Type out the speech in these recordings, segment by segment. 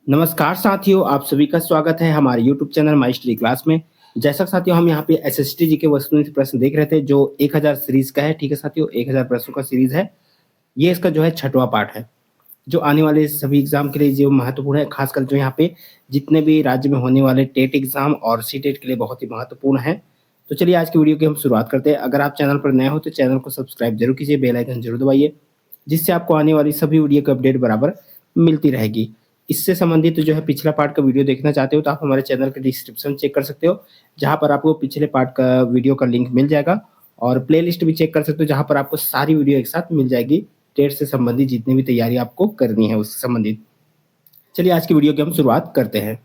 नमस्कार साथियों, आप सभी का स्वागत है हमारे YouTube channel my study class में। जैसा कि साथियों हम यहाँ पे एसएसटी जी के वस्तुनिष्ठ प्रश्न देख रहे थे जो 1000 सीरीज का है। ठीक है साथियों, 1000 प्रश्नों का सीरीज है। ये इसका जो है 6वां पार्ट है, जो आने वाले सभी एग्जाम के लिए जो महत्वपूर्ण है, खासकर जो यहाँ पे जितने भी राज्य में होने वाले टेट एग्जाम और सीटेट के लिए बहुत ही महत्वपूर्ण है। तो चलिए आज की वीडियो की हम शुरुआत करते हैं। अगर आप चैनल पर नए हो तो चैनल को सब्सक्राइब जरूर कीजिए, बेल आइकन जरूर दबाइए, जिससे आपको आने वाली सभी वीडियो की अपडेट बराबर मिलती रहेगी। इससे संबंधित जो है पिछला पार्ट का वीडियो देखना चाहते हो तो आप हमारे चैनल का डिस्क्रिप्शन चेक कर सकते हो, जहाँ पर आपको पिछले पार्ट का वीडियो का लिंक मिल जाएगा। और प्लेलिस्ट भी चेक कर सकते हो, जहाँ पर आपको सारी वीडियो एक साथ मिल जाएगी, टेट से संबंधित जितनी भी तैयारी आपको करनी है उससे संबंधित। चलिए आज की वीडियो की हम शुरुआत करते हैं।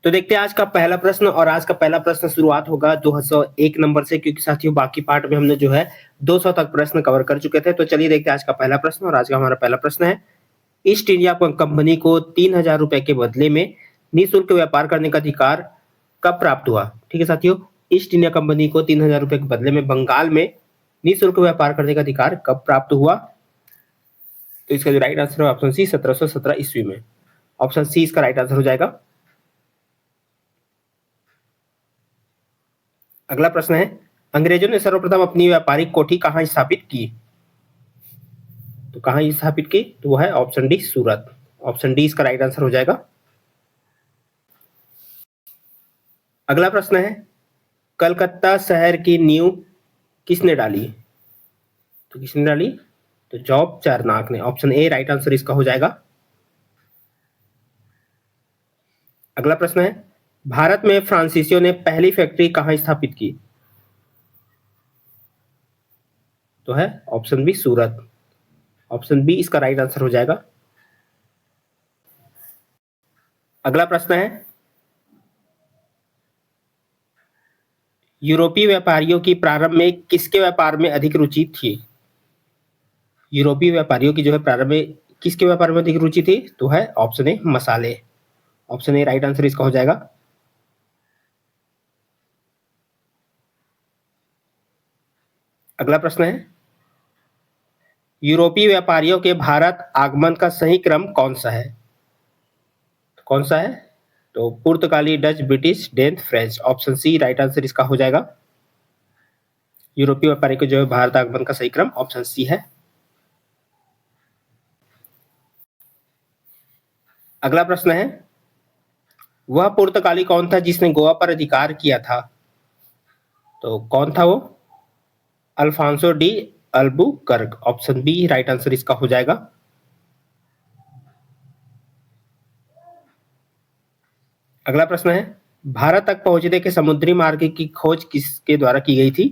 तो देखते हैं आज का पहला प्रश्न, और आज का पहला प्रश्न शुरुआत होगा 201 नंबर से, क्योंकि साथियों बाकी पार्ट में हमने जो है 200 तक प्रश्न कवर कर चुके थे। तो चलिए देखते हैं आज का पहला प्रश्न, और आज का हमारा पहला प्रश्न है, ईस्ट इंडिया कंपनी को 3000 रुपए के बदले में निःशुल्क व्यापार करने का अधिकार कब प्राप्त हुआ? ठीक है साथियों, ईस्ट इंडिया कंपनी को 3000 रुपए के बदले में बंगाल में निःशुल्क व्यापार करने का अधिकार कब प्राप्त हुआ? तो इसका जो राइट आंसर है ऑप्शन सी, 1717 ईस्वी में। ऑप्शन सी इसका राइट आंसर हो जाएगा। अगला प्रश्न है, अंग्रेजों ने सर्वप्रथम अपनी व्यापारिक कोठी कहाँ स्थापित की? तो कहाँ स्थापित की? तो वो है ऑप्शन डी, सूरत। ऑप्शन डी इसका राइट आंसर हो जाएगा। अगला प्रश्न है, कलकत्ता शहर की नींव किसने डाली? तो किसने डाली? तो जॉब चारनाक ने। ऑप्शन ए राइट आंसर इसका हो जाएगा। अगला प्रश्न है, भारत में फ्रांसीसियों ने पहली फैक्ट्री कहाँ स्थापित की? तो है ऑप्शन बी, सूरत। ऑप्शन बी इसका राइट आंसर हो जाएगा। अगला प्रश्न है, यूरोपीय व्यापारियों की प्रारंभ में किसके व्यापार में अधिक रुचि थी? यूरोपीय व्यापारियों की जो है प्रारंभ में किसके व्यापार में अधिक रुचि थी? तो है ऑप्शन ए, मसाले। ऑप्शन ए राइट आंसर इसका हो जाएगा। अगला प्रश्न है, यूरोपीय व्यापारियों के भारत आगमन का सही क्रम कौन सा है? कौन सा है? तो पुर्तगाली, Dutch, British, Dane, French. Option C right answer इसका हो जाएगा। यूरोपीय व्यापारी के जो है भारत आगमन का सही क्रम ऑप्शन सी है। अगला प्रश्न है, वह पुर्तगाली कौन था जिसने गोवा पर अधिकार किया था? तो कौन था वो? Alfonso de Albuquerque. Option B right answer इसका हो जाएगा। अगला प्रश्न है, भारत तक पहुंचने के समुद्री मार्ग की खोज किसके द्वारा की गई थी?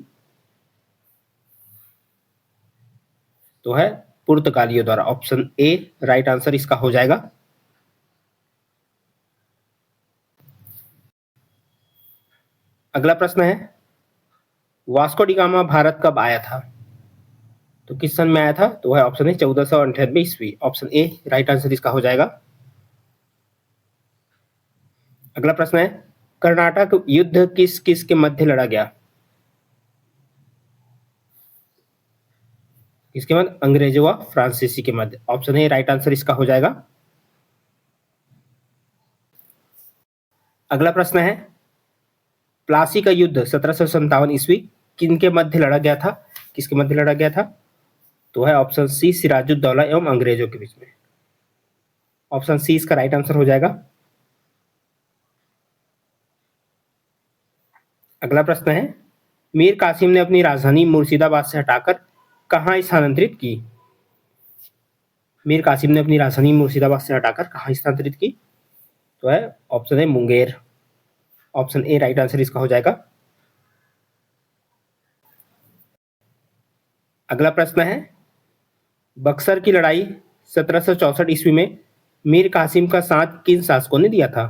तो है पुर्तगालियों द्वारा। ऑप्शन ए राइट आंसर इसका हो जाएगा। अगला प्रश्न है, वास्को डी गामा भारत कब आया था? तो किस सन में आया था? तो है ऑप्शन ए, 1498 ईस्वी। ऑप्शन ए राइट आंसर इसका हो जाएगा। अगला प्रश्न है, कर्नाटक युद्ध किस किस के मध्य लड़ा गया? किसके मध्य? अंग्रेजों व फ्रांसीसी के मध्य। ऑप्शन ए राइट आंसर इसका हो जाएगा। अगला प्रश्न है, प्लासी का युद्ध 1757 ईस्वी किन के मध्य लड़ा गया था? किसके मध्य लड़ा गया था? तो है ऑप्शन सी, सिराजुद्दौला एवं अंग्रेजों के बीच में। ऑप्शन सी इसका राइट आंसर हो जाएगा। अगला प्रश्न है, मीर कासिम ने अपनी राजधानी मुर्शिदाबाद से हटाकर कहाँ स्थानांतरित की? मीर कासिम ने अपनी राजधानी मुर्शिदाबाद से हटाकर कहाँ स्थानांतरित की? तो है ऑप्शन है, Munger. Option A right answer इसका हो जाएगा। अगला प्रश्न है, बक्सर की लड़ाई 1764 ईस्वी में मीर कासिम का साथ किन शासकों ने दिया था?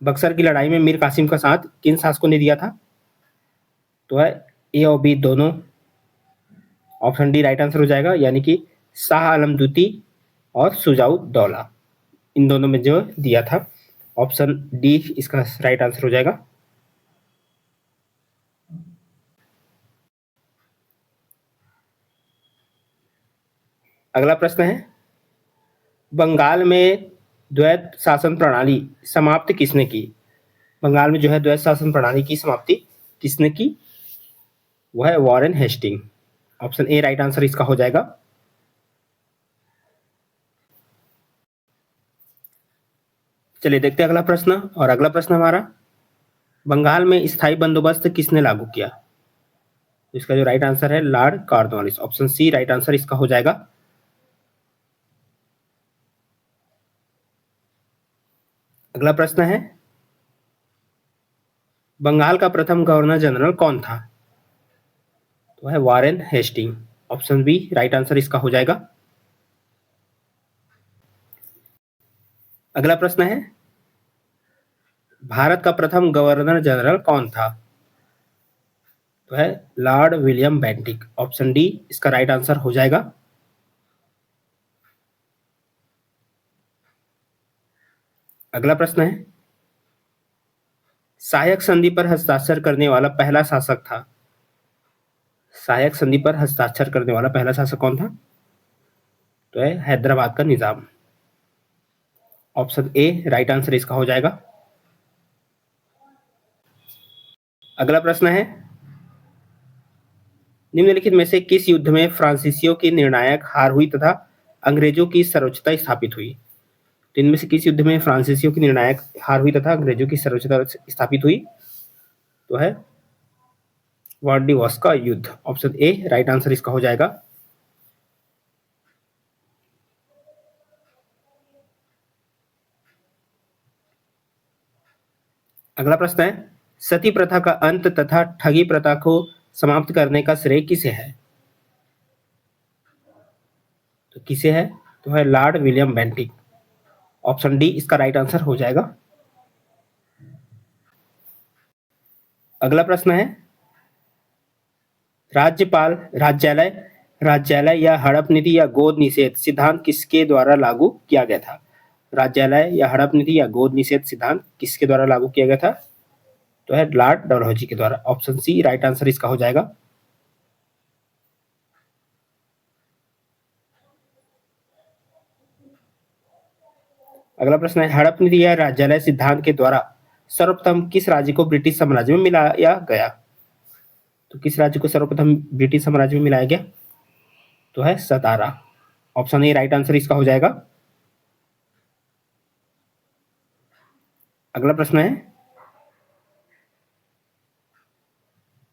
बक्सर की लड़ाई में मीर कासिम का साथ किन शासकों ने दिया था? तो है ए और बी दोनों। ऑप्शन डी राइट आंसर हो जाएगा, यानी कि शाह आलम द्वितीय और शुजाउद्दौला, इन दोनों में जो दिया था। ऑप्शन डी इसका राइट आंसर हो जाएगा। अगला प्रश्न है, बंगाल में द्वैत शासन प्रणाली समाप्त किसने की? बंगाल में जो है द्वैत शासन प्रणाली की समाप्ति किसने की? वो है Warren Hasting. Option A right answer इसका हो जाएगा। चलिए देखते हैं अगला प्रश्न। और अगला प्रश्न हमारा, बंगाल में स्थायी बंदोबस्त किसने लागू किया? इसका जो राइट आंसर है Lord Cornwallis. Option C right answer इसका हो जाएगा। अगला प्रश्न है, बंगाल का प्रथम गवर्नर जनरल कौन था? तो है Warren Hasting. Option B right answer इसका हो जाएगा। अगला प्रश्न है, भारत का प्रथम गवर्नर जनरल कौन था? तो है Lord William Bentinck. Option D इसका राइट आंसर हो जाएगा। अगला प्रश्न है, सहायक संधि पर हस्ताक्षर करने वाला पहला शासक था? सहायक संधि पर हस्ताक्षर करने वाला पहला शासक कौन था? तो है हैदराबाद का निजाम। ऑप्शन ए राइट आंसर इसका हो जाएगा। अगला प्रश्न है, निम्नलिखित में से किस युद्ध में फ्रांसीसियों की निर्णायक हार हुई तथा अंग्रेजों की सर्वोच्चता स्थापित हुई? इनमें से किस युद्ध में फ्रांसीसियों की निर्णायक हार हुई तथा अंग्रेजों की सर्वोच्चता स्थापित हुई? तो है व्लादिवोस्टोक का युद्ध। ऑप्शन ए राइट आंसर इसका हो जाएगा। अगला प्रश्न है, सती प्रथा का अंत तथा ठगी प्रथा को समाप्त करने का श्रेय किसे है? तो किसे है? तो है Lord William Bentinck. Option D इसका राइट आंसर हो जाएगा। अगला प्रश्न है, राज्यपाल राज्यालय राज्यालय या हड़प नीति या गोद निषेध सिद्धांत किसके द्वारा लागू किया गया था? राज्यालय या हड़प नीति या गोद निषेध सिद्धांत किसके द्वारा लागू किया गया था? तो है लॉर्ड डलहौजी के द्वारा। ऑप्शन सी राइट आंसर इसका हो जाएगा। अगला प्रश्न है, हड़प नीति या राज्यालय सिद्धांत के द्वारा सर्वप्रथम किस राज्य को ब्रिटिश साम्राज्य में मिलाया गया? तो किस राज्य को सर्वप्रथम ब्रिटिश साम्राज्य में मिलाया गया? तो है सतारा। ऑप्शन ए राइट आंसर इसका हो जाएगा। अगला प्रश्न है,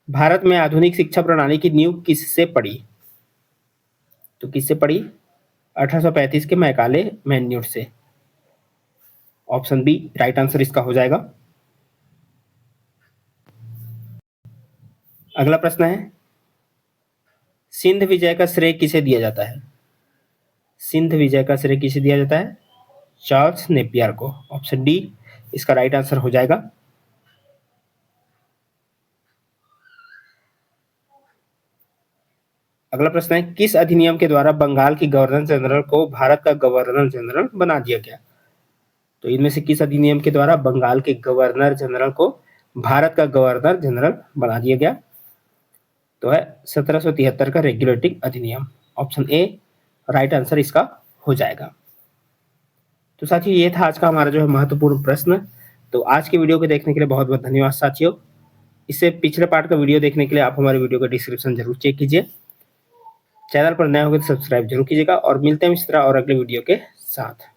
भारत में आधुनिक शिक्षा प्रणाली की नींव किससे पड़ी? तो किससे पड़ी? 1835 के मैकाले मैन्यूट से। ऑप्शन बी राइट आंसर इसका हो जाएगा। अगला प्रश्न है, सिंध विजय का श्रेय किसे दिया जाता है? सिंध विजय का श्रेय किसे दिया जाता है? चार्ल्स नेपियर को। ऑप्शन डी इसका राइट आंसर हो जाएगा। अगला प्रश्न है, किस अधिनियम के द्वारा बंगाल की गवर्नर जनरल को भारत का गवर्नर जनरल बना दिया गया? तो इनमें से किस अधिनियम के द्वारा बंगाल के गवर्नर जनरल को भारत का गवर्नर जनरल बना दिया गया? तो है 1773 का रेगुलेटिंग अधिनियम। ऑप्शन ए राइट आंसर इसका हो जाएगा। तो साथियों ये था आज का हमारा जो है महत्वपूर्ण प्रश्न। तो आज के वीडियो को देखने के लिए बहुत बहुत धन्यवाद साथियों। इससे पिछले पार्ट का वीडियो देखने के लिए आप हमारे वीडियो का डिस्क्रिप्शन जरूर चेक कीजिए। चैनल पर नए होंगे तो सब्सक्राइब जरूर कीजिएगा और मिलते हैं इस तरह और अगले वीडियो के साथ।